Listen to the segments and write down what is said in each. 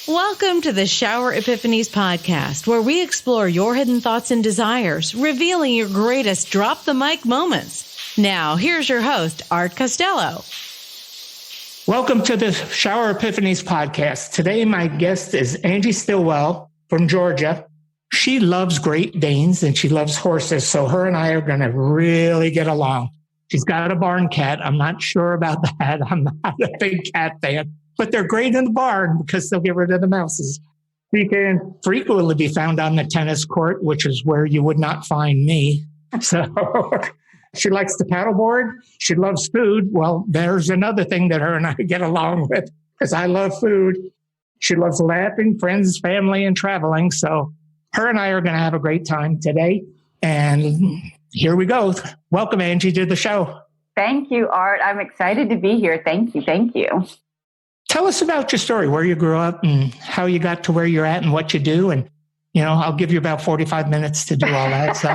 Welcome to the Shower Epiphanies podcast, where we explore your hidden thoughts and desires, revealing your greatest drop the mic moments. Now, here's your host, Art Costello. Welcome to the Shower Epiphanies podcast. Today, my guest is Angie Stillwell from Georgia. She loves Great Danes and she loves horses, so her and I are going to really get along. She's got a barn cat. I'm not sure about that. I'm not a big cat fan, but they're great in the barn because they'll get rid of the mouses. She can frequently be found on the tennis court, which is where you would not find me. So she likes to paddleboard. She loves food. Well, there's another thing that her and I get along with because I love food. She loves laughing, friends, family, and traveling. So her and I are going to have a great time today. And here we go. Welcome, Angie, to the show. Thank you, Art. I'm excited to be here. Thank you. Thank you. Tell us about your story, where you grew up and how you got to where you're at and what you do. And, you know, I'll give you about 45 minutes to do all that. So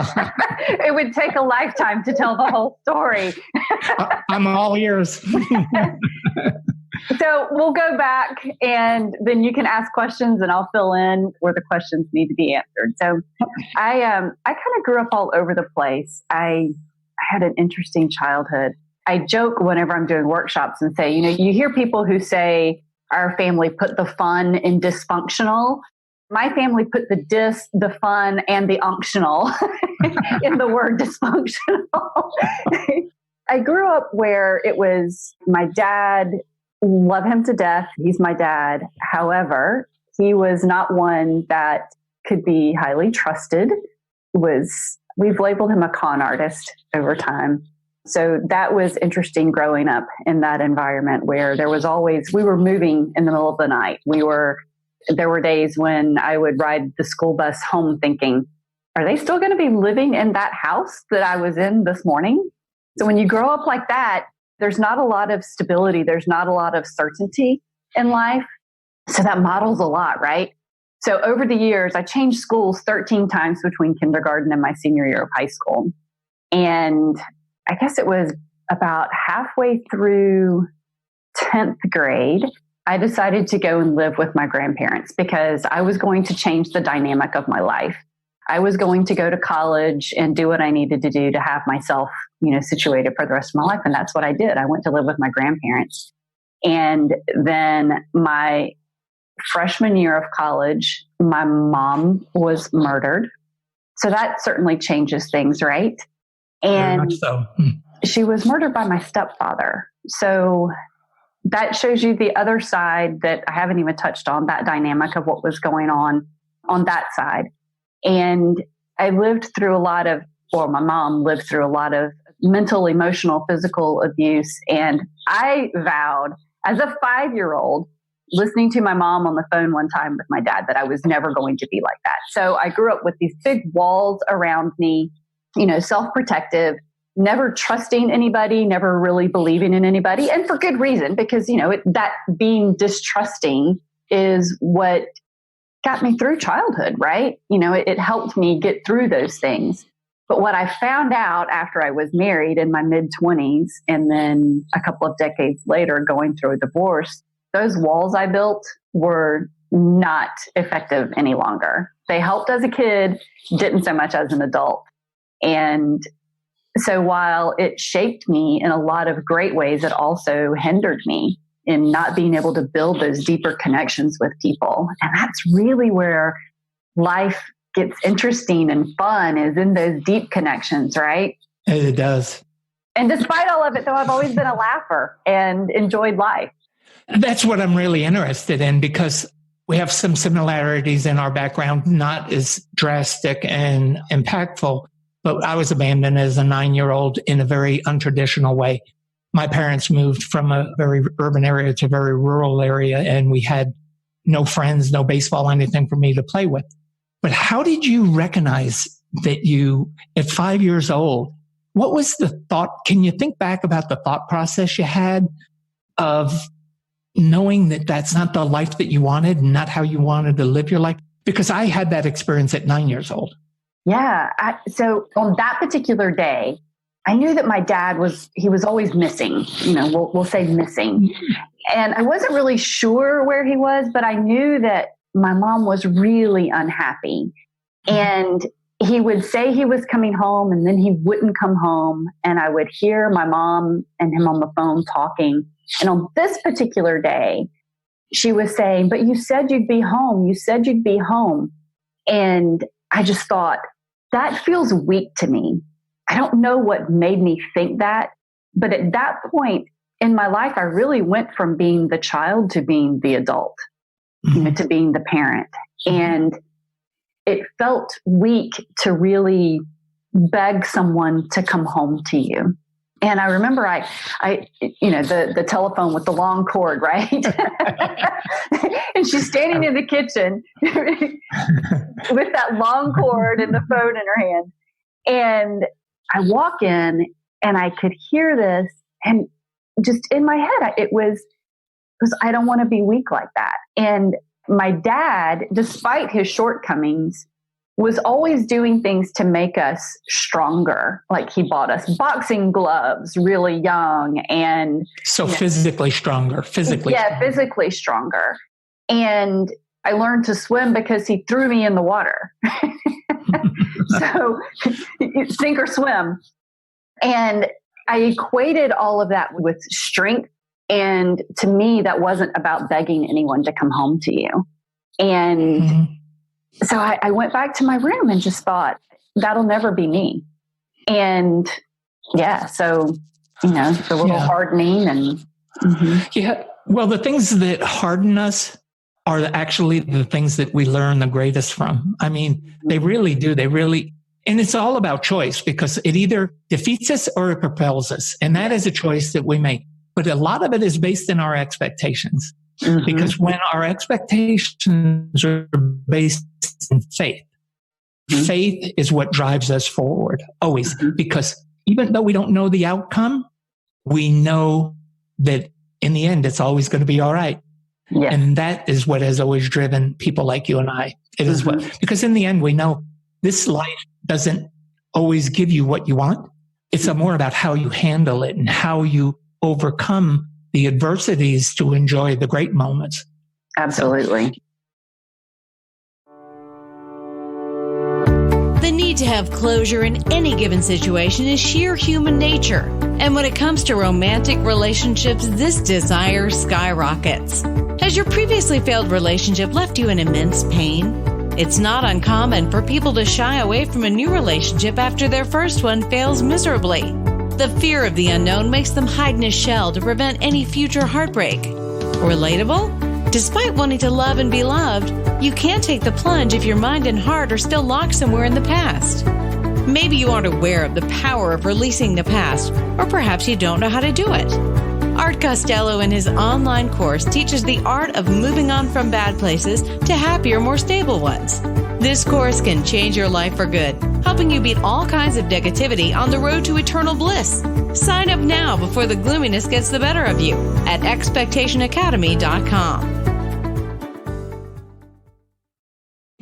it would take a lifetime to tell the whole story. I'm all ears. So we'll go back and then you can ask questions and I'll fill in where the questions need to be answered. So I kind of grew up all over the place. I had an interesting childhood. I joke whenever I'm doing workshops and say, you know, you hear people who say our family put the fun in dysfunctional. My family put the fun, and the unctional in the word dysfunctional. I grew up where it was my dad, love him to death. He's my dad. However, he was not one that could be highly trusted. We've labeled him a con artist over time. So that was interesting growing up in that environment where there was always, we were moving in the middle of the night. There were days when I would ride the school bus home thinking, are they still going to be living in that house that I was in this morning? So when you grow up like that, there's not a lot of stability. There's not a lot of certainty in life. So that models a lot, right? So over the years, I changed schools 13 times between kindergarten and my senior year of high school. And I guess it was about halfway through 10th grade, I decided to go and live with my grandparents because I was going to change the dynamic of my life. I was going to go to college and do what I needed to do to have myself, you know, situated for the rest of my life. And that's what I did. I went to live with my grandparents. And then my freshman year of college, my mom was murdered. So that certainly changes things, right? And very much so. She was murdered by my stepfather. So that shows you the other side that I haven't even touched on, that dynamic of what was going on that side. And I lived through my mom lived through a lot of mental, emotional, physical abuse. And I vowed as a 5-year-old, listening to my mom on the phone one time with my dad, that I was never going to be like that. So I grew up with these big walls around me, you know, self-protective, never trusting anybody, never really believing in anybody. And for good reason, because, you know, that being distrusting is what got me through childhood, right? You know, it helped me get through those things. But what I found out after I was married in my mid-20s, and then a couple of decades later going through a divorce, those walls I built were not effective any longer. They helped as a kid, didn't so much as an adult. And so while it shaped me in a lot of great ways, it also hindered me in not being able to build those deeper connections with people. And that's really where life gets interesting and fun, is in those deep connections, right? It does. And despite all of it, though, I've always been a laugher and enjoyed life. That's what I'm really interested in, because we have some similarities in our background, not as drastic and impactful, but I was abandoned as a 9-year-old in a very untraditional way. My parents moved from a very urban area to a very rural area, and we had no friends, no baseball, anything for me to play with. But how did you recognize that you, at 5 years old, what was the thought? Can you think back about the thought process you had of knowing that that's not the life that you wanted, not how you wanted to live your life? Because I had that experience at 9 years old. Yeah. So on that particular day, I knew that my dad he was always missing, you know, we'll say missing. And I wasn't really sure where he was, but I knew that my mom was really unhappy. And he would say he was coming home and then he wouldn't come home. And I would hear my mom and him on the phone talking. And on this particular day, she was saying, but you said you'd be home. You said you'd be home. And I just thought, that feels weak to me. I don't know what made me think that. But at that point in my life, I really went from being the child to being the adult, to being the parent. And it felt weak to really beg someone to come home to you. And I remember the telephone with the long cord, right? And she's standing in the kitchen with that long cord and the phone in her hand. And I walk in and I could hear this, and just in my head, it was I don't want to be weak like that. And my dad, despite his shortcomings, was always doing things to make us stronger. Like he bought us boxing gloves really young. And so physically stronger. Physically stronger. And I learned to swim because he threw me in the water. So sink or swim. And I equated all of that with strength. And to me, that wasn't about begging anyone to come home to you. And so I went back to my room and just thought, that'll never be me. And so, the little hardening and. Yeah. Well, the things that harden us are actually the things that we learn the greatest from. I mean, they really do. And it's all about choice, because it either defeats us or it propels us. And that is a choice that we make. But a lot of it is based in our expectations. Because when our expectations are based in faith, faith is what drives us forward, always. Because even though we don't know the outcome, we know that in the end, it's always going to be all right. Yeah. And that is what has always driven people like you and I. It is because in the end, we know this life doesn't always give you what you want. It's more about how you handle it and how you overcome the adversities to enjoy the great moments. Absolutely. The need to have closure in any given situation is sheer human nature. And when it comes to romantic relationships, this desire skyrockets. Has your previously failed relationship left you in immense pain? It's not uncommon for people to shy away from a new relationship after their first one fails miserably. The fear of the unknown makes them hide in a shell to prevent any future heartbreak. Relatable? Despite wanting to love and be loved, you can't take the plunge if your mind and heart are still locked somewhere in the past. Maybe you aren't aware of the power of releasing the past, or perhaps you don't know how to do it. Art Costello in his online course teaches the art of moving on from bad places to happier, more stable ones. This course can change your life for good, helping you beat all kinds of negativity on the road to eternal bliss. Sign up now before the gloominess gets the better of you at expectationacademy.com.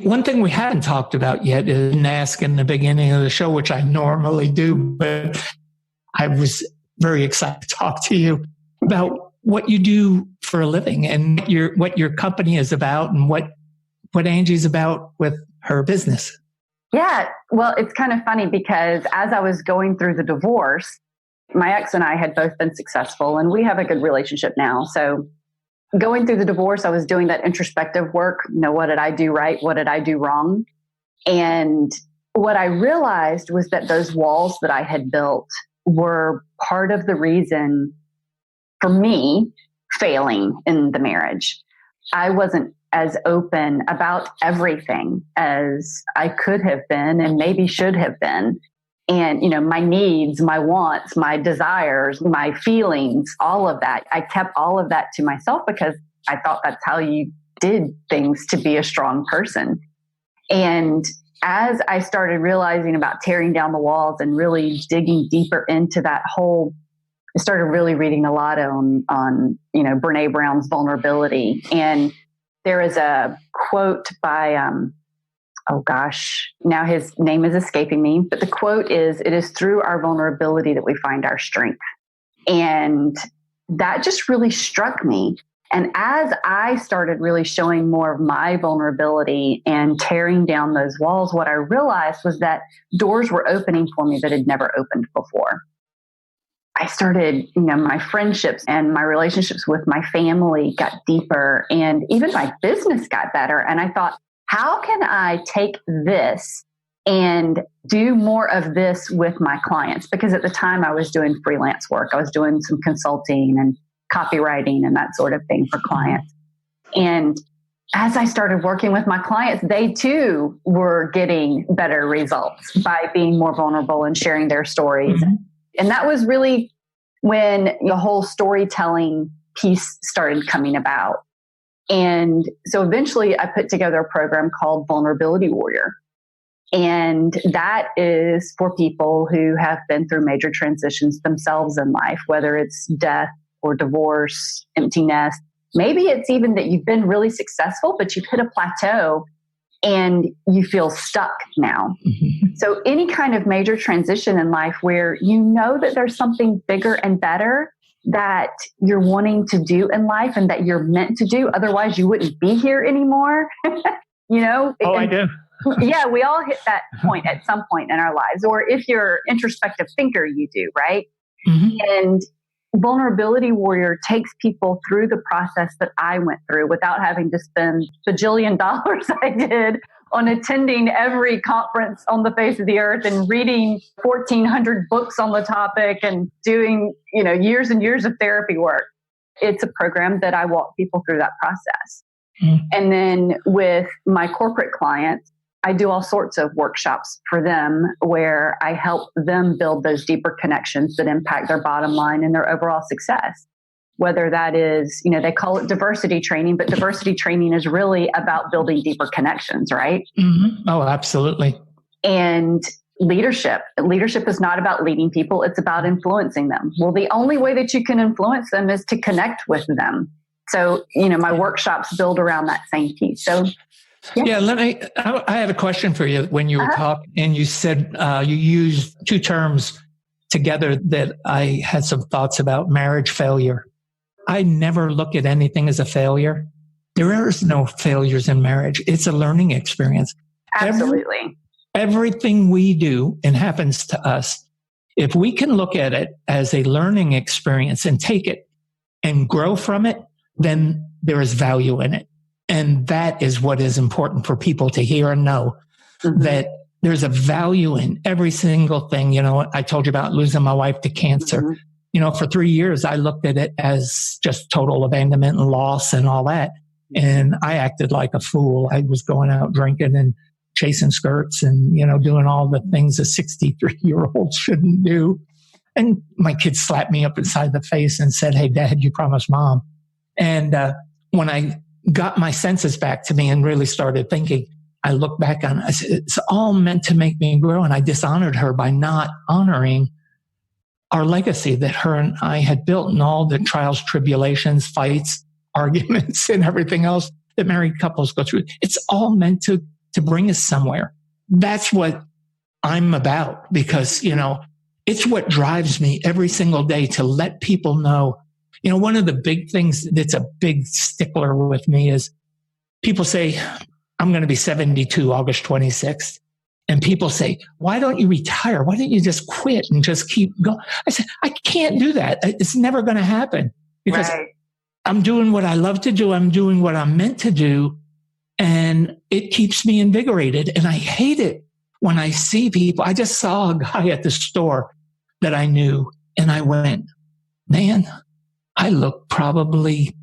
One thing we haven't talked about yet is ask in the beginning of the show, which I normally do, but I was very excited to talk to you about what you do for a living and what your company is about and what Angie's about with her business. Yeah. Well, it's kind of funny because as I was going through the divorce, my ex and I had both been successful and we have a good relationship now. So going through the divorce, I was doing that introspective work. What did I do right? What did I do wrong? And what I realized was that those walls that I had built were part of the reason for me failing in the marriage. I wasn't as open about everything as I could have been and maybe should have been. And, my needs, my wants, my desires, my feelings, all of that. I kept all of that to myself because I thought that's how you did things to be a strong person. And as I started realizing about tearing down the walls and really digging deeper into that whole, I started really reading a lot on Brene Brown's vulnerability. And there is a quote by, now his name is escaping me, but the quote is, "It is through our vulnerability that we find our strength." And that just really struck me. And as I started really showing more of my vulnerability and tearing down those walls, what I realized was that doors were opening for me that had never opened before. I started, my friendships and my relationships with my family got deeper, and even my business got better. And I thought, how can I take this and do more of this with my clients? Because at the time I was doing freelance work. I was doing some consulting and copywriting and that sort of thing for clients. And as I started working with my clients, they too were getting better results by being more vulnerable and sharing their stories. Mm-hmm. And that was really when the whole storytelling piece started coming about. And so eventually I put together a program called Vulnerability Warrior. And that is for people who have been through major transitions themselves in life, whether it's death or divorce, empty nest. Maybe it's even that you've been really successful, but you've hit a plateau and you feel stuck now. Mm-hmm. So any kind of major transition in life where you know that there's something bigger and better that you're wanting to do in life and that you're meant to do, otherwise you wouldn't be here anymore. I do. Yeah, we all hit that point at some point in our lives. Or if you're an introspective thinker, you do, right? Mm-hmm. And Vulnerability Warrior takes people through the process that I went through without having to spend the $1 jillion I did on attending every conference on the face of the earth and reading 1,400 books on the topic and doing, years and years of therapy work. It's a program that I walk people through that process. Mm-hmm. And then with my corporate clients, I do all sorts of workshops for them where I help them build those deeper connections that impact their bottom line and their overall success. Whether that is, they call it diversity training, but diversity training is really about building deeper connections, right? Mm-hmm. Oh, absolutely. And leadership is not about leading people. It's about influencing them. Well, the only way that you can influence them is to connect with them. So, my workshops build around that same piece. So, yeah, I have a question for you. When you were talking and you said you used two terms together that I had some thoughts about: marriage failure. I never look at anything as a failure. There is no failures in marriage. It's a learning experience. Absolutely. Everything we do and happens to us, if we can look at it as a learning experience and take it and grow from it, then there is value in it. And that is what is important for people to hear and know, mm-hmm. that there's a value in every single thing. I told you about losing my wife to cancer. Mm-hmm. For 3 years, I looked at it as just total abandonment and loss and all that. And I acted like a fool. I was going out drinking and chasing skirts and, doing all the things a 63-year-old shouldn't do. And my kids slapped me up inside the face and said, "Hey, Dad, you promised Mom." And when I got my senses back to me and really started thinking, I looked back on it, I said, it's all meant to make me grow. And I dishonored her by not honoring our legacy that her and I had built and all the trials, tribulations, fights, arguments, and everything else that married couples go through. It's all meant to bring us somewhere. That's what I'm about, because, it's what drives me every single day to let people know. One of the big things that's a big stickler with me is people say, I'm going to be 72 August 26th. And people say, why don't you retire? Why don't you just quit and just keep going? I said, I can't do that. It's never going to happen, because I'm doing what I love to do. I'm doing what I'm meant to do. And it keeps me invigorated. And I hate it when I see people. I just saw a guy at the store that I knew, and I went, man, I look probably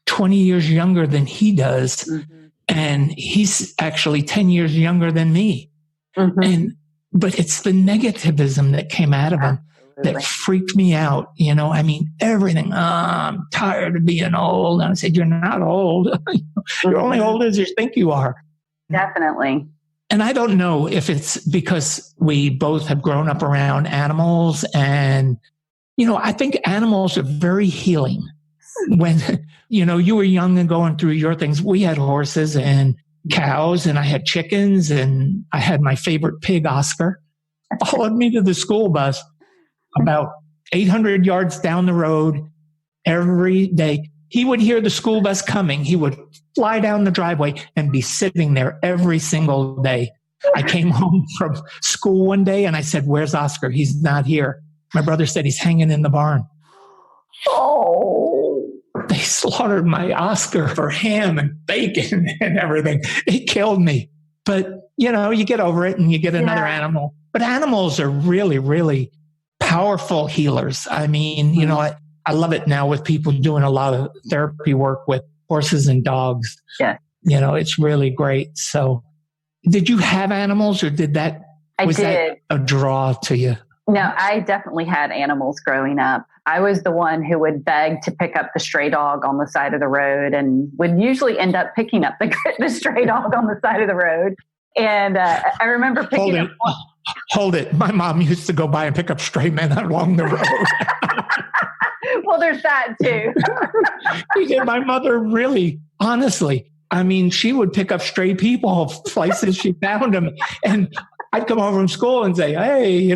20 years younger than he does. Mm-hmm. And he's actually 10 years younger than me. Mm-hmm. But it's the negativism that came out of him that freaked me out. Everything. I'm tired of being old. And I said, you're not old. You're only old as you think you are. Definitely. And I don't know if it's because we both have grown up around animals, and I think animals are very healing. When, you were young and going through your things, we had horses and cows, and I had chickens, and I had my favorite pig, Oscar, followed me to the school bus about 800 yards down the road. every day. He would hear the school bus coming. He would fly down the driveway and be sitting there every single day. I came home from school one day and I said, "Where's Oscar? He's not here." My brother said, "He's hanging in the barn." Oh. They slaughtered my Oscar for ham and bacon and everything. It killed me. But, you get over it and you get another animal. But animals are really, really powerful healers. I mean, I love it now with people doing a lot of therapy work with horses and dogs. Yeah. It's really great. So did you have animals or that a draw to you? No, I definitely had animals growing up. I was the one who would beg to pick up the stray dog on the side of the road and would usually end up picking up the stray dog on the side of the road. And I remember picking up one. Hold it. My mom used to go by and pick up stray men along the road. Well, there's that too. My mother really, honestly, I mean, she would pick up stray people places she found them. And I'd come home from school and say, "Hey,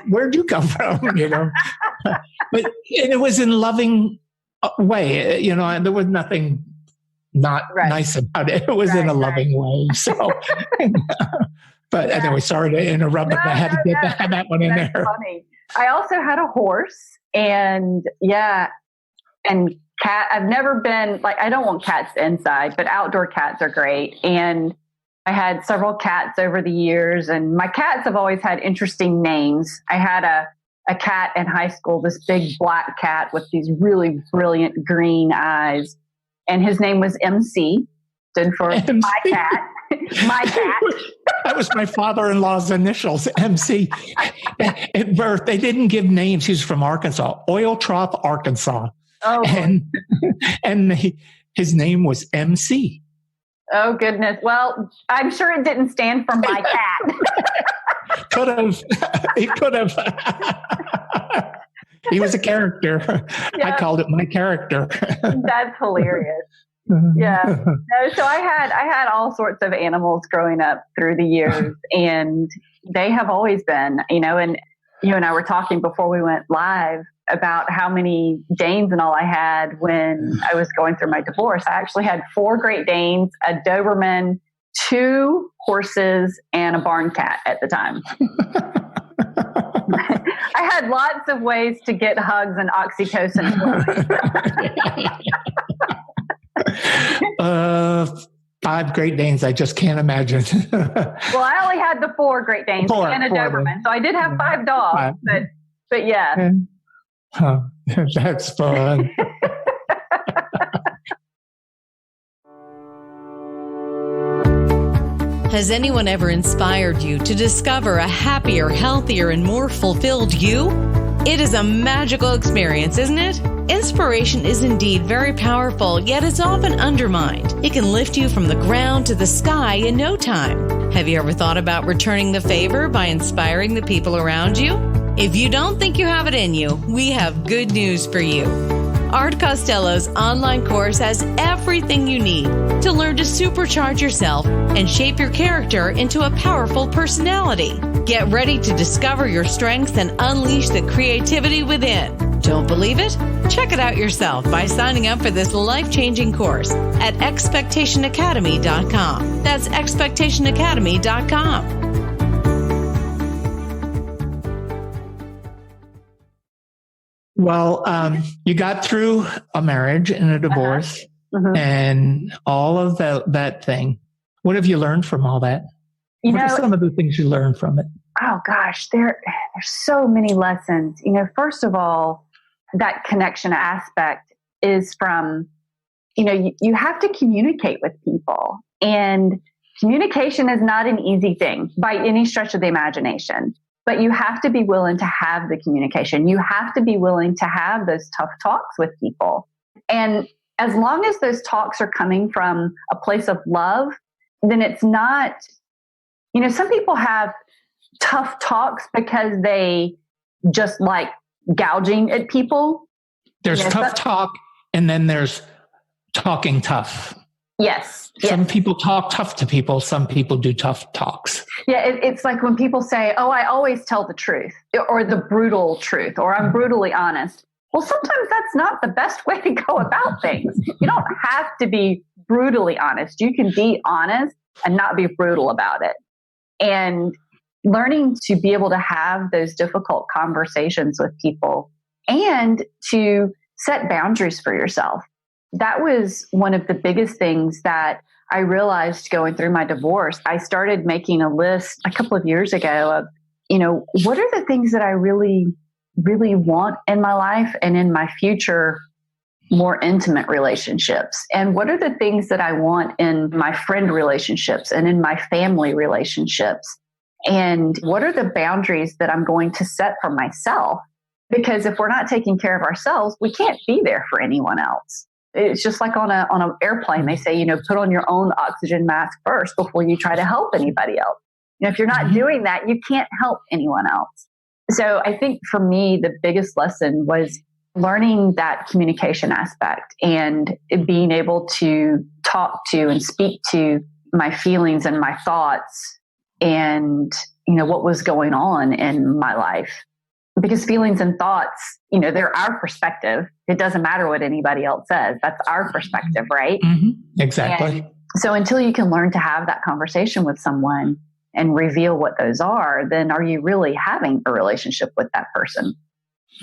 where'd you come from?" But it was in a loving way, there was nothing not nice about it. It was in a loving way. So, but anyway, sorry to interrupt, but I had to get that one in there. Funny. I also had a horse and cat. I've never been I don't want cats inside, but outdoor cats are great. And I had several cats over the years, and my cats have always had interesting names. I had a cat in high school, this big black cat with these really brilliant green eyes. And his name was MC, stood for MC. My Cat. My cat. That was my father-in-law's initials, MC. At birth, they didn't give names. He was from Arkansas, Oil Trough, Arkansas. Oh, and his name was MC. Oh, goodness. Well, I'm sure it didn't stand for my cat. Could have. It could have. He was a character. Yep. I called it my character. That's hilarious. Yeah. No, so I had all sorts of animals growing up through the years, and they have always been, and you and I were talking before we went live about how many Danes and all I had when I was going through my divorce. I actually had 4 Great Danes, a Doberman, 2 horses, and a barn cat at the time. I had lots of ways to get hugs and oxytocin. 5 Great Danes, I just can't imagine. Well, I only had the 4 Great Danes and a Doberman, so I did have 5 dogs, but yeah. Huh, that's fun. Has anyone ever inspired you to discover a happier, healthier, and more fulfilled you? It is a magical experience, isn't it? Inspiration is indeed very powerful, yet it's often undermined. It can lift you from the ground to the sky in no time. Have you ever thought about returning the favor by inspiring the people around you? If you don't think you have it in you, we have good news for you. Art Costello's online course has everything you need to learn to supercharge yourself and shape your character into a powerful personality. Get ready to discover your strengths and unleash the creativity within. Don't believe it? Check it out yourself by signing up for this life-changing course at expectationacademy.com. That's expectationacademy.com. Well, you got through a marriage and a divorce and all of that thing. What have you learned from all that? What are some of the things you learned from it? Oh, gosh, there's so many lessons. First of all, that connection aspect is from, you have to communicate with people. And communication is not an easy thing by any stretch of the imagination. But you have to be willing to have the communication. You have to be willing to have those tough talks with people. And as long as those talks are coming from a place of love, then it's not, some people have tough talks because they just like gouging at people. There's tough talk, and then there's talking tough. Yes. Some people talk tough to people. Some people do tough talks. Yeah, it's like when people say, "Oh, I always tell the truth," or the brutal truth, or "I'm brutally honest." Well, sometimes that's not the best way to go about things. You don't have to be brutally honest. You can be honest and not be brutal about it. And learning to be able to have those difficult conversations with people and to set boundaries for yourself. That was one of the biggest things that I realized going through my divorce. I started making a list a couple of years ago of, what are the things that I really, really want in my life and in my future more intimate relationships? And what are the things that I want in my friend relationships and in my family relationships? And what are the boundaries that I'm going to set for myself? Because if we're not taking care of ourselves, we can't be there for anyone else. It's just like on an airplane, they say, put on your own oxygen mask first before you try to help anybody else. If you're not doing that, you can't help anyone else. So I think for me, the biggest lesson was learning that communication aspect and being able to talk to and speak to my feelings and my thoughts and, what was going on in my life. Because feelings and thoughts, they're our perspective. It doesn't matter what anybody else says. That's our perspective, right? Mm-hmm. Exactly. And so until you can learn to have that conversation with someone and reveal what those are, then are you really having a relationship with that person?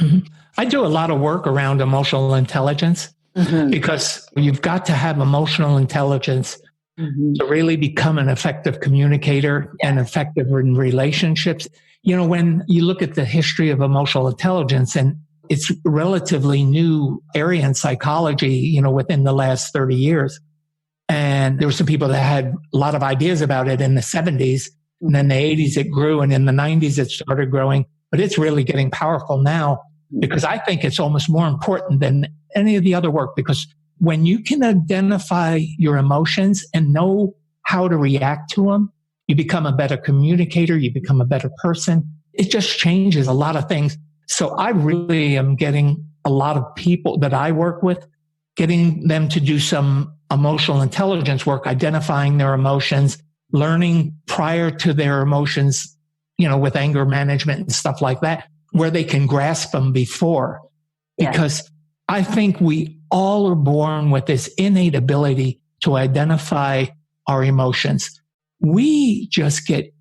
Mm-hmm. I do a lot of work around emotional intelligence because you've got to have emotional intelligence to really become an effective communicator and effective in relationships. When you look at the history of emotional intelligence, and it's a relatively new area in psychology, within the last 30 years. And there were some people that had a lot of ideas about it in the 70s. And then the 80s, it grew. And in the 90s, it started growing. But it's really getting powerful now because I think it's almost more important than any of the other work. Because when you can identify your emotions and know how to react to them, you become a better communicator. You become a better person. It just changes a lot of things. So I really am getting a lot of people that I work with, getting them to do some emotional intelligence work, identifying their emotions, learning prior to their emotions, with anger management and stuff like that, where they can grasp them before. Because I think we all are born with this innate ability to identify our emotions. We just get,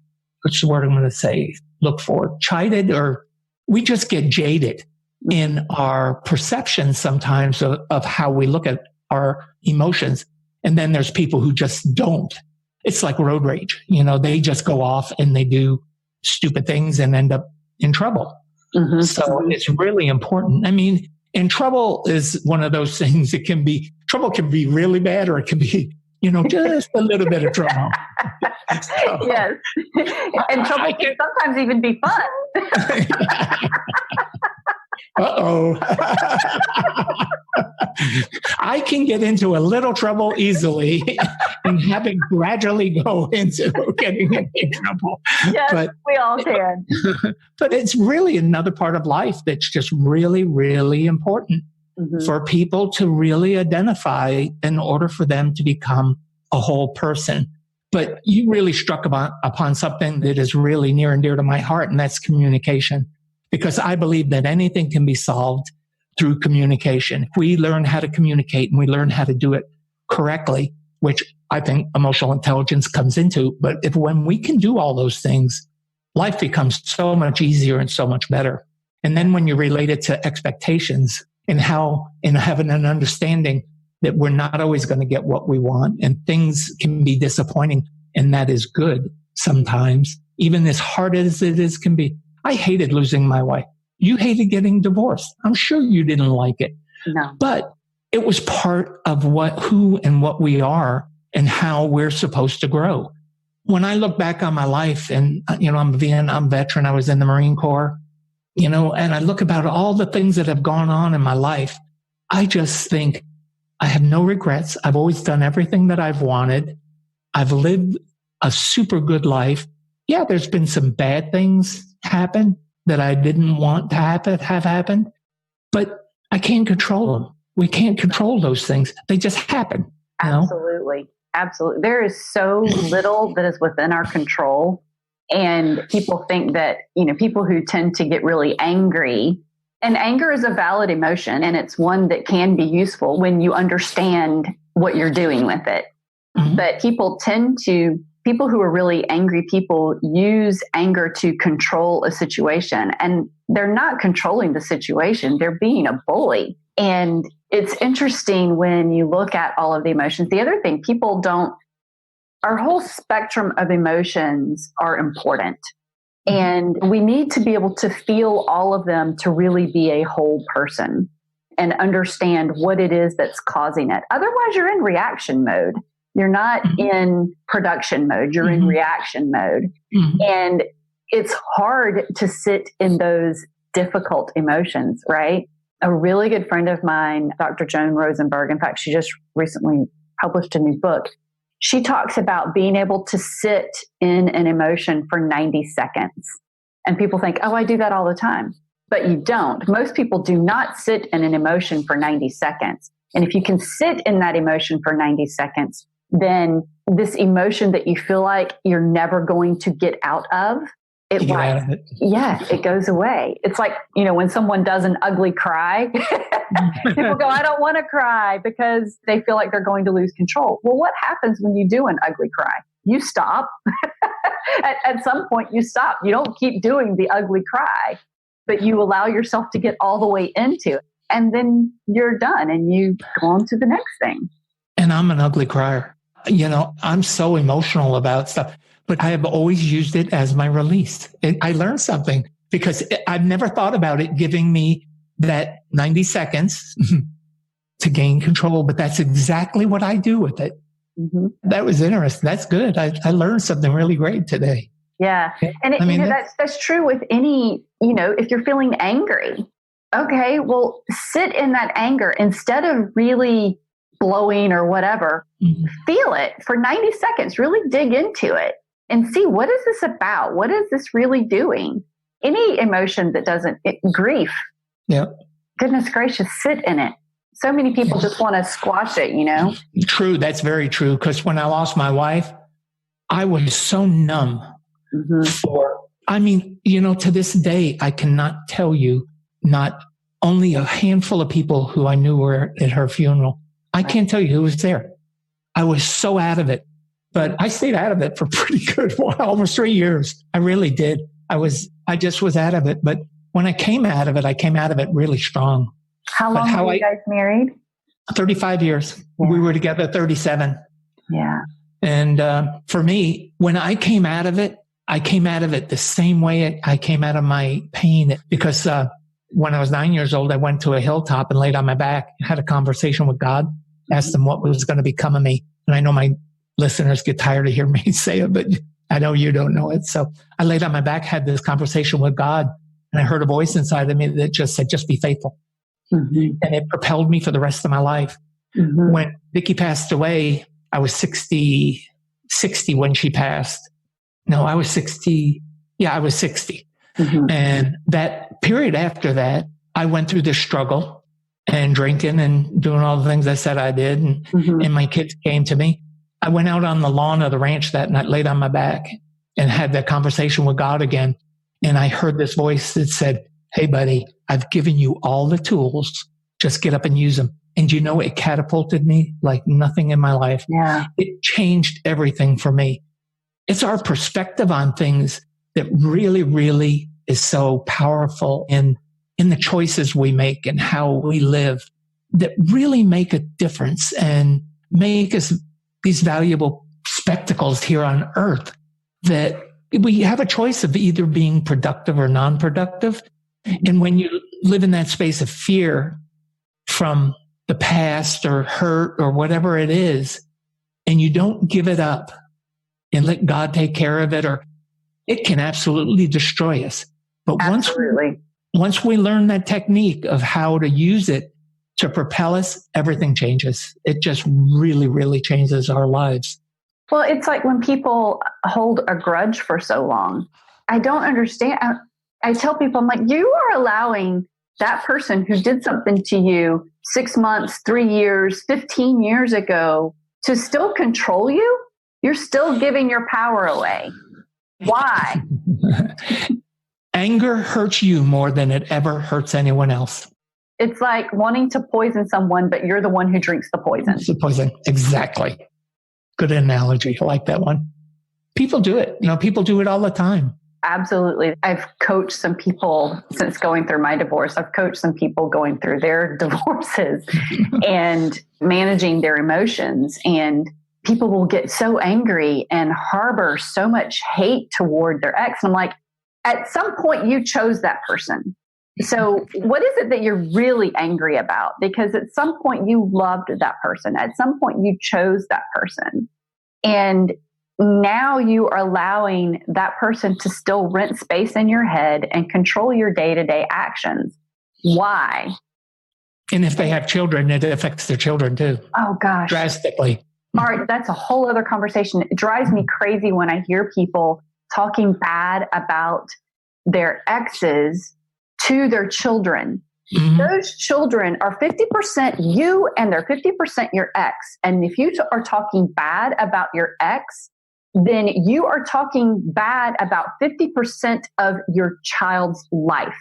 what's the word I'm going to say, look for, chided, or we just get jaded in our perception sometimes of how we look at our emotions. And then there's people who just don't. It's like road rage. They just go off and they do stupid things and end up in trouble. So it's really important. And trouble is one of those things. Trouble can be really bad, or it can be, just a little bit of trouble. So, yes. And trouble can sometimes even be fun. Uh-oh. I can get into a little trouble easily and have it gradually go into getting in big trouble. Yes, we all can. But it's really another part of life that's just really, really important for people to really identify in order for them to become a whole person. But you really struck upon something that is really near and dear to my heart, and that's communication. Because I believe that anything can be solved through communication. If we learn how to communicate and we learn how to do it correctly, which I think emotional intelligence comes into, but when we can do all those things, life becomes so much easier and so much better. And then when you relate it to expectations and having an understanding that we're not always going to get what we want and things can be disappointing, and that is good sometimes, even as hard as it is can be. I hated losing my wife. You hated getting divorced. I'm sure you didn't like it. No. But it was part of who and what we are and how we're supposed to grow. When I look back on my life and, I'm a Vietnam veteran, I was in the Marine Corps, and I look about all the things that have gone on in my life, I just think I have no regrets. I've always done everything that I've wanted. I've lived a super good life. Yeah, there's been some bad things happen that I didn't want to have happened, but I can't control them. We can't control those things. They just happen. Absolutely. Absolutely. There is so little that is within our control. And people think that, people who tend to get really angry And anger is a valid emotion, and it's one that can be useful when you understand what you're doing with it. Mm-hmm. But people who are really angry people use anger to control a situation, and they're not controlling the situation. They're being a bully. And it's interesting when you look at all of the emotions. The other thing, our whole spectrum of emotions are important. And we need to be able to feel all of them to really be a whole person and understand what it is that's causing it. Otherwise, you're in reaction mode. You're not in production mode. You're in reaction mode. And it's hard to sit in those difficult emotions, right? A really good friend of mine, Dr. Joan Rosenberg, in fact, she just recently published a new book. She talks about being able to sit in an emotion for 90 seconds. And people think, oh, I do that all the time. But you don't. Most people do not sit in an emotion for 90 seconds. And if you can sit in that emotion for 90 seconds, then this emotion that you feel like you're never going to get out of, it goes away. It's like, when someone does an ugly cry, people go, I don't want to cry because they feel like they're going to lose control. Well, what happens when you do an ugly cry? You stop. At some point, you stop. You don't keep doing the ugly cry, but you allow yourself to get all the way into it. And then you're done and you go on to the next thing. And I'm an ugly crier. I'm so emotional about stuff. But I have always used it as my release. And I learned something because I've never thought about it giving me that 90 seconds to gain control. But that's exactly what I do with it. Mm-hmm. That was interesting. That's good. I learned something really great today. Yeah. And that's true with any, if you're feeling angry. Okay, well, sit in that anger instead of really blowing or whatever. Mm-hmm. Feel it for 90 seconds. Really dig into it. And see, what is this about? What is this really doing? Any emotion that grief. Yeah. Goodness gracious, sit in it. So many people just want to squash it, True. That's very true. Because when I lost my wife, I was so numb to this day, I cannot tell you, not only a handful of people who I knew were at her funeral. I can't tell you who was there. I was so out of it. But I stayed out of it for pretty good while, almost 3 years. I really did. I just was out of it. But when I came out of it really strong. How long were you guys married? 35 years. Yeah. We were together 37. Yeah. And for me, when I came out of it the same way I came out of my pain. Because when I was 9 years old, I went to a hilltop and laid on my back and had a conversation with God, asked him what was going to become of me. And I know my listeners get tired of hearing me say it, but I know you don't know it. So I laid on my back, had this conversation with God, and I heard a voice inside of me that just said, just be faithful. Mm-hmm. And it propelled me for the rest of my life. Mm-hmm. When Vicki passed away, I was 60 when she passed. No, I was 60. Yeah, I was 60. Mm-hmm. And that period after that, I went through this struggle and drinking and doing all the things I said I did. And my kids came to me. I went out on the lawn of the ranch that night, laid on my back and had that conversation with God again. And I heard this voice that said, hey, buddy, I've given you all the tools. Just get up and use them. And it catapulted me like nothing in my life. Yeah. It changed everything for me. It's our perspective on things that really, really is so powerful in the choices we make and how we live that really make a difference and make us these valuable spectacles here on earth, that we have a choice of either being productive or non-productive. And when you live in that space of fear from the past or hurt or whatever it is, and you don't give it up and let God take care of it, or it can absolutely destroy us. But once we learn that technique of how to use it to propel us, everything changes. It just really, really changes our lives. Well, it's like when people hold a grudge for so long. I don't understand. I tell people, I'm like, you are allowing that person who did something to you 6 months, 3 years, 15 years ago to still control you. You're still giving your power away. Why? Anger hurts you more than it ever hurts anyone else. It's like wanting to poison someone, but you're the one who drinks the poison. It's the poison. Exactly. Good analogy. I like that one. People do it. People do it all the time. Absolutely. I've coached some people since going through my divorce. I've coached some people going through their divorces and managing their emotions. And people will get so angry and harbor so much hate toward their ex. And I'm like, at some point you chose that person. So what is it that you're really angry about? Because at some point you loved that person. At some point you chose that person. And now you are allowing that person to still rent space in your head and control your day-to-day actions. Why? And if they have children, it affects their children too. Oh, gosh. Drastically. All right, that's a whole other conversation. It drives me crazy when I hear people talking bad about their exes to their children. Mm-hmm. Those children are 50% you and they're 50% your ex. And if you are talking bad about your ex, then you are talking bad about 50% of your child's life.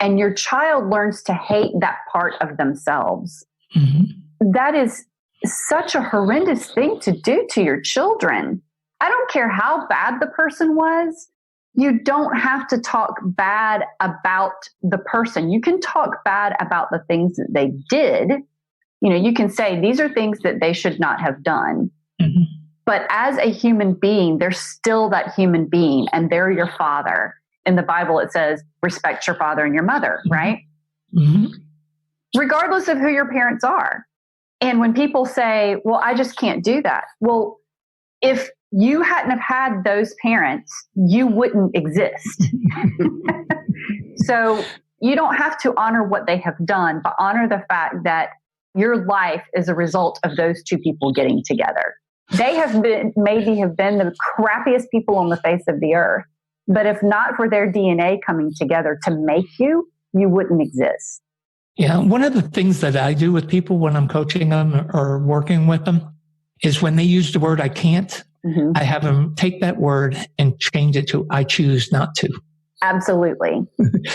And your child learns to hate that part of themselves. Mm-hmm. That is such a horrendous thing to do to your children. I don't care how bad the person was. You don't have to talk bad about the person. You can talk bad about the things that they did. You can say these are things that they should not have done. Mm-hmm. But as a human being, they're still that human being, and they're your father. In the Bible, it says, respect your father and your mother, right? Mm-hmm. Regardless of who your parents are. And when people say, well, I just can't do that. Well, if you hadn't have had those parents, you wouldn't exist. So you don't have to honor what they have done, but honor the fact that your life is a result of those two people getting together. They have been, maybe have been the crappiest people on the face of the earth. But if not for their DNA coming together to make you, you wouldn't exist. Yeah. One of the things that I do with people when I'm coaching them or working with them is when they use the word I can't, mm-hmm. I have them take that word and change it to I choose not to. Absolutely.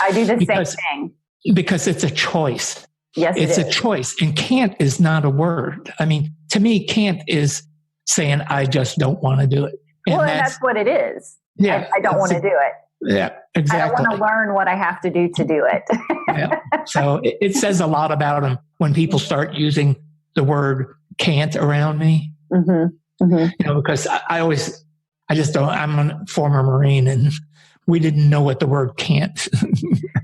I do the same thing. Because it's a choice. Yes, it's a choice. And can't is not a word. I mean, to me, can't is saying, I just don't want to do it. And that's what it is. Yeah. I don't want to do it. Yeah, exactly. I don't want to learn what I have to do it. Yeah. So it says a lot about them when people start using the word can't around me. Mm-hmm. Mm-hmm. Because I just don't, I'm a former Marine and we didn't know what the word can't.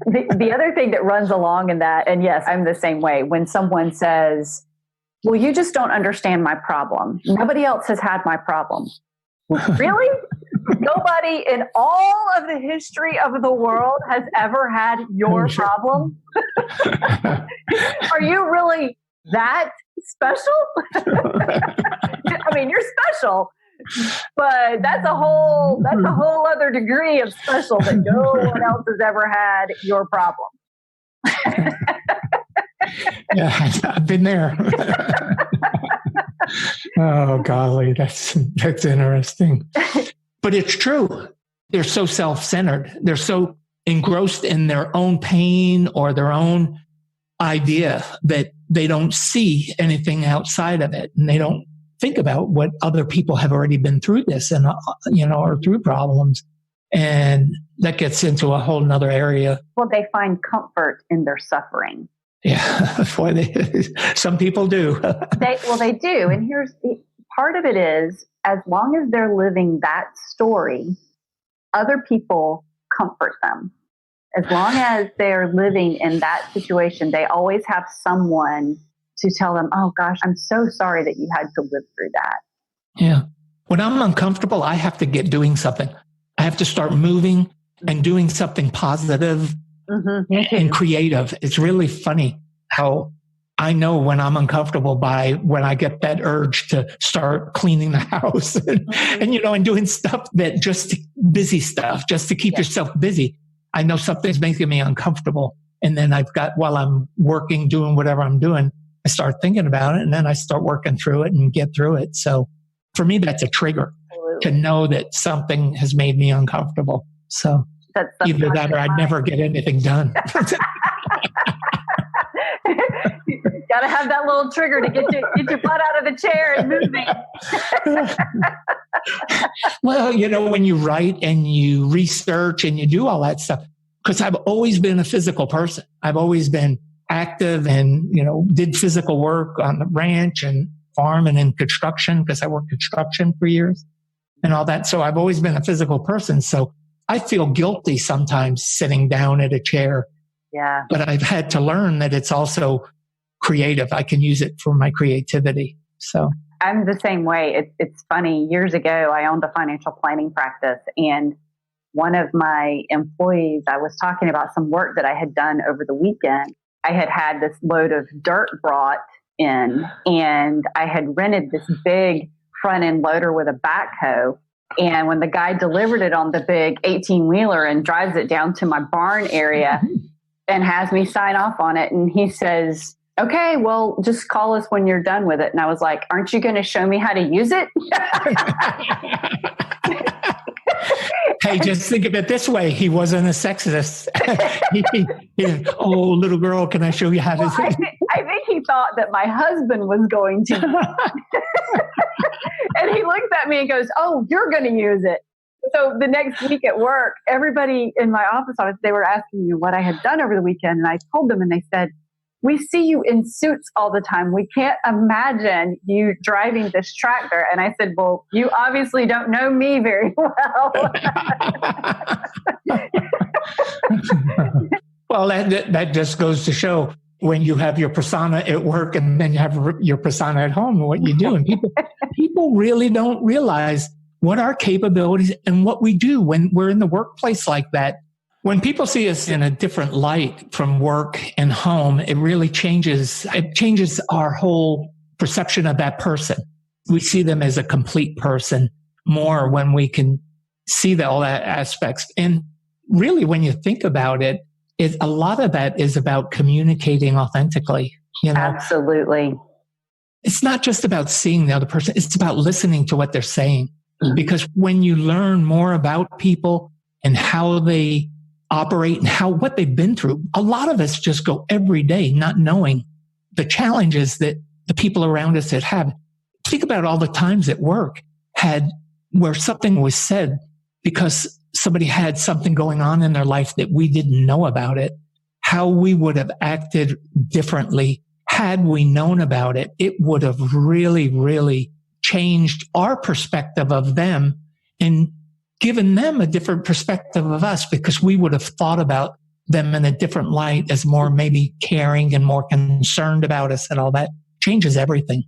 The other thing that runs along in that, and yes, I'm the same way, when someone says, well, you just don't understand my problem. Nobody else has had my problem. Really? Nobody in all of the history of the world has ever had your problem? Are you really that special? I mean, you're special, but that's a whole other degree of special that no one else has ever had your problem. Yeah, I've been there. Oh, golly, that's interesting. But it's true. They're so self-centered. They're so engrossed in their own pain or their own idea that they don't see anything outside of it. And they don't think about what other people have already been through this and, or through problems. And that gets into a whole nother area. Well, they find comfort in their suffering. Yeah, some people do. They do. And here's part of it is, as long as they're living that story, other people comfort them. As long as they're living in that situation, they always have someone to tell them, oh gosh, I'm so sorry that you had to live through that. Yeah. When I'm uncomfortable, I have to get doing something. I have to start moving and doing something positive. Mm-hmm. And creative. It's really funny how I know when I'm uncomfortable by when I get that urge to start cleaning the house and doing stuff that just busy stuff, just to keep yourself busy. I know something's making me uncomfortable. And then while I'm working, doing whatever I'm doing, I start thinking about it and then I start working through it and get through it. So for me, that's a trigger to know that something has made me uncomfortable. So That's either that or I'd never get anything done. Got to have that little trigger to get your butt out of the chair and moving. Well, when you write and you research and you do all that stuff, because I've always been a physical person. I've always been active and, did physical work on the ranch and farm and in construction, because I worked construction for years and all that. So I've always been a physical person. So I feel guilty sometimes sitting down at a chair. Yeah. But I've had to learn that it's also creative. I can use it for my creativity. So I'm the same way. It's funny. Years ago, I owned a financial planning practice, and one of my employees, I was talking about some work that I had done over the weekend. I had this load of dirt brought in, and I had rented this big front end loader with a backhoe. And when the guy delivered it on the big 18-wheeler and drives it down to my barn area and has me sign off on it, and he says, "Okay, well, just call us when you're done with it." And I was like, "Aren't you going to show me how to use it?" Hey, just think of it this way. He wasn't a sexist. Oh, little girl, can I show you how to do it? I think he thought that my husband was going to. And he looks at me and goes, "Oh, you're going to use it." So the next week at work, everybody in my office, they were asking me what I had done over the weekend. And I told them, and they said, "We see you in suits all the time. We can't imagine you driving this tractor." And I said, "Well, you obviously don't know me very well." Well, that just goes to show when you have your persona at work and then you have your persona at home, what you do. And people really don't realize what our capabilities and what we do when we're in the workplace like that. When people see us in a different light from work and home, it really changes our whole perception of that person. We see them as a complete person more when we can see all that aspects. And really, when you think about it, a lot of that is about communicating authentically. Absolutely. It's not just about seeing the other person. It's about listening to what they're saying. Because when you learn more about people and how they operate and what they've been through, a lot of us just go every day not knowing the challenges that the people around us that have. Think about all the times at work where something was said because somebody had something going on in their life that we didn't know about it, how we would have acted differently had we known about it. It would have really, really changed our perspective of them and given them a different perspective of us, because we would have thought about them in a different light as more maybe caring and more concerned about us, and all that changes everything.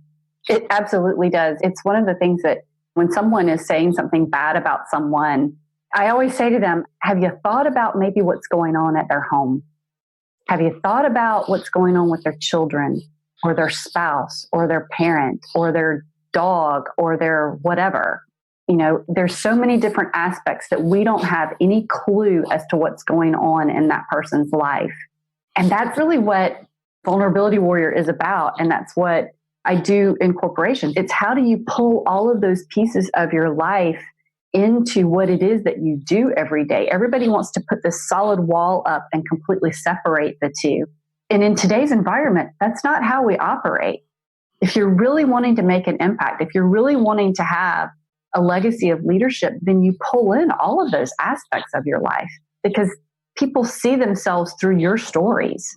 It absolutely does. It's one of the things that when someone is saying something bad about someone, I always say to them, have you thought about maybe what's going on at their home? Have you thought about what's going on with their children or their spouse or their parent or their dog or their whatever? There's so many different aspects that we don't have any clue as to what's going on in that person's life. And that's really what Vulnerability Warrior is about. And that's what I do in corporations. It's how do you pull all of those pieces of your life into what it is that you do every day. Everybody wants to put this solid wall up and completely separate the two. And in today's environment, that's not how we operate. If you're really wanting to make an impact, if you're really wanting to have a legacy of leadership, then you pull in all of those aspects of your life, because people see themselves through your stories.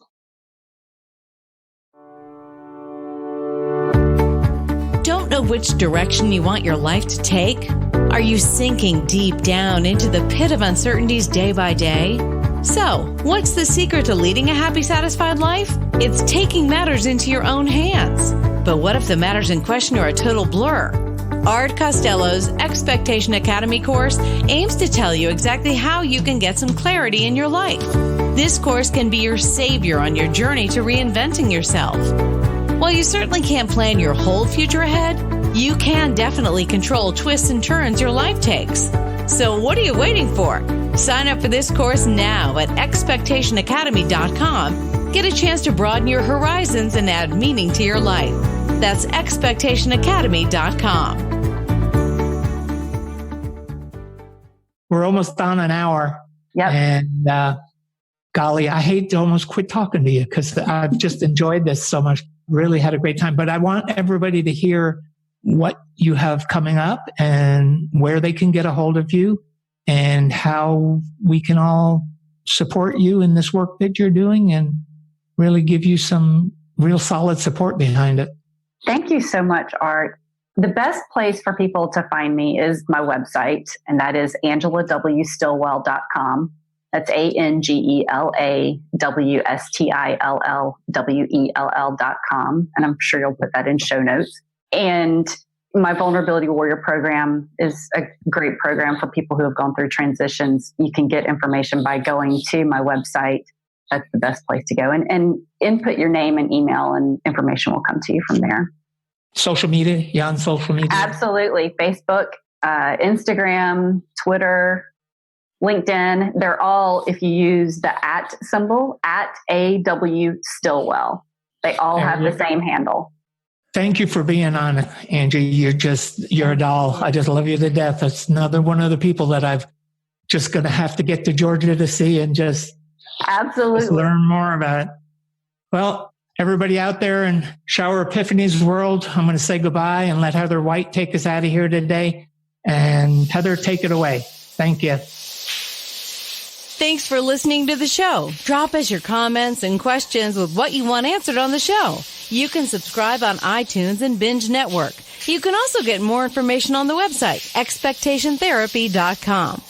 Don't know which direction you want your life to take? Are you sinking deep down into the pit of uncertainties day by day? So, what's the secret to leading a happy, satisfied life? It's taking matters into your own hands. But what if the matters in question are a total blur? Art Costello's Expectation Academy course aims to tell you exactly how you can get some clarity in your life. This course can be your savior on your journey to reinventing yourself. While you certainly can't plan your whole future ahead, you can definitely control twists and turns your life takes. So what are you waiting for? Sign up for this course now at expectationacademy.com. Get a chance to broaden your horizons and add meaning to your life. That's expectationacademy.com. We're almost on an hour. Yep. And golly, I hate to almost quit talking to you because I've just enjoyed this so much. Really had a great time. But I want everybody to hear what you have coming up and where they can get a hold of you and how we can all support you in this work that you're doing and really give you some real solid support behind it. Thank you so much, Art. The best place for people to find me is my website, and that is AngelaWStillwell.com. That's AngelaWStillwell.com. And I'm sure you'll put that in show notes. And my Vulnerability Warrior program is a great program for people who have gone through transitions. You can get information by going to my website. That's the best place to go. And input your name and email, and information will come to you from there. Social media? You on social media? Absolutely. Facebook, Instagram, Twitter, LinkedIn. They're all, if you use the @ symbol, @AW Stillwell. They all have the same handle. Thank you for being on, Angie. You're a doll. I just love you to death. That's another one of the people that I've just going to have to get to Georgia to see and just learn more about it. Well, everybody out there in Shower Epiphanies world, I'm going to say goodbye and let Heather White take us out of here today. And Heather, take it away. Thank you. Thanks for listening to the show. Drop us your comments and questions with what you want answered on the show. You can subscribe on iTunes and Binge Network. You can also get more information on the website, expectationtherapy.com.